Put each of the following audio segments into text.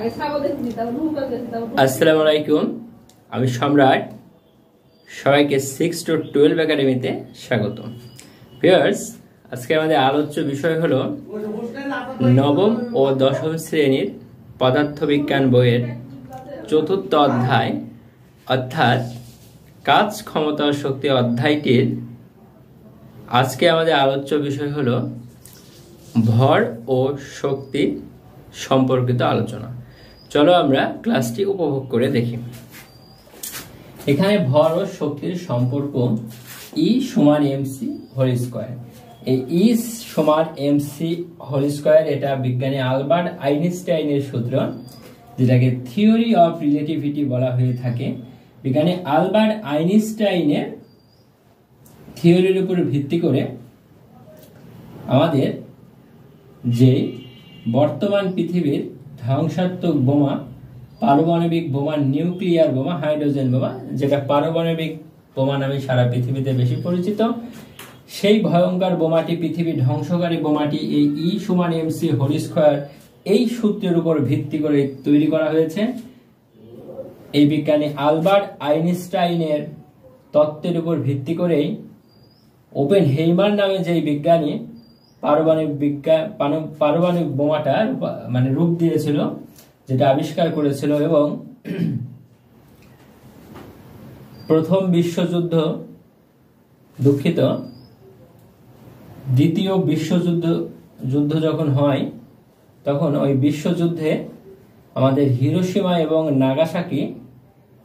আসসালামু আলাইকুম, আমি সম্রাট। সবাইকে 6 to 12 একাডেমিতে স্বাগত। ভিউয়ার্স, আজকে আমাদের আলোচ্য বিষয় হলো নবম ও দশম শ্রেণীর পদার্থবিজ্ঞান বইয়ের চতুর্থ অধ্যায়, অর্থাৎ কাজ, ক্ষমতা ও শক্তি অধ্যায়টির আজকে আমাদের আলোচ্য বিষয় হলো ভর ও শক্তি সম্পর্কিত আলোচনা। চলো আমরা ক্লাসটি উপভোগ করে দেখি। এখানে ভর ও শক্তির সম্পর্ক ই সমান এমসি হোল স্কয়ার। এই ই সমান এমসি হোল স্কয়ার এটা বিজ্ঞানী আলবার্ট আইনস্টাইনের সূত্র, যেটাকে থিওরি অফ রিলেটিভিটি বলা হয়ে থাকে। বিজ্ঞানী আলবার্ট আইনস্টাইনের থিওরির উপর ভিত্তি করে আমাদের যে বর্তমান পৃথিবীর ধ্বংসাত্মক বোমা, পারমাণবিক বোমা, নিউক্লিয়ার বোমা, হাইড্রোজেন বোমা, যেটা পারমাণবিক বোমা নামে সারা পৃথিবীতে বেশি পরিচিত, সেই ভয়ঙ্কর বোমাটি, পৃথিবী ধ্বংসকারী বোমাটি এই ই সমান এমসি হোল স্কয়ার এই সূত্রের উপর ভিত্তি করে তৈরি করা হয়েছে। এই বিজ্ঞানী আলবার্ট আইনস্টাইনের তত্ত্বের উপর ভিত্তি করেই ওপেনহেইমার নামে যে বিজ্ঞানী পারমাণবিক বোমাটা রূপ দিয়েছিল, যেটা আবিষ্কার করেছিল, এবং প্রথম বিশ্বযুদ্ধ, দুঃখিত, দ্বিতীয় বিশ্বযুদ্ধ যখন হয়, তখন ওই বিশ্বযুদ্ধে আমাদের হিরোশিমা এবং নাগাসাকি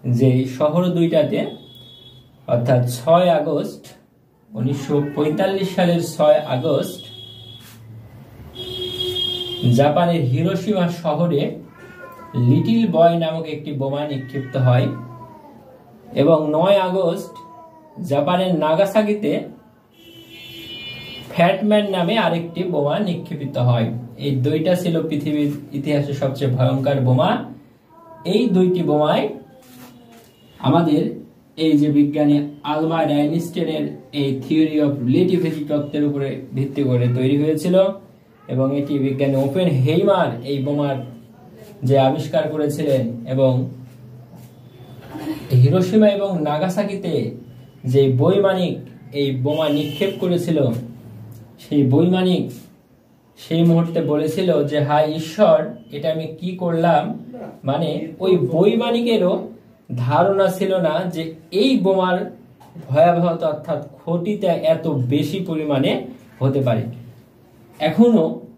যে শহর দুইটাতে, অর্থাৎ 6 আগস্ট 1945 সালের 6 আগস্ট জাপানের হিরোশিমা শহরে লিটল বয় নামক একটি বোমা নিক্ষিপ্ত হয়, এবং 9 আগস্ট জাপানের নাগাসাকিতে ফ্যাটম্যান নামে আরেকটি বোমা নিক্ষেপিত হয়। এই দুইটা ছিল পৃথিবীর ইতিহাসে সবচেয়ে ভয়ঙ্কর বোমা। এই দুইটি বোমায় আমাদের এই যে বিজ্ঞানী আলবার্ট আইনস্টাইনের এই থিওরি অফ রিলেটিভিটি তত্ত্বের উপরে ভিত্তি করে তৈরি হয়েছিল, এবং এটি বিজ্ঞানী ওপেনহেইমার এই বোমার যে আবিষ্কার করেছিলেন, এবং হিরোশিমা এবং নাগাসাকিতে যে বৈমানিক এই বোমা নিক্ষেপ করেছিল, সেই বৈমানিক সেই মুহূর্তে বলেছিল যে হায় ঈশ্বর, এটা আমি কি করলাম। মানে ওই বৈমানিকেরও ধারণা ছিল না যে এই বোমার ভয়াবহতা, অর্থাৎ ক্ষতিটা এত বেশি পরিমাণে হতে পারে। এখনো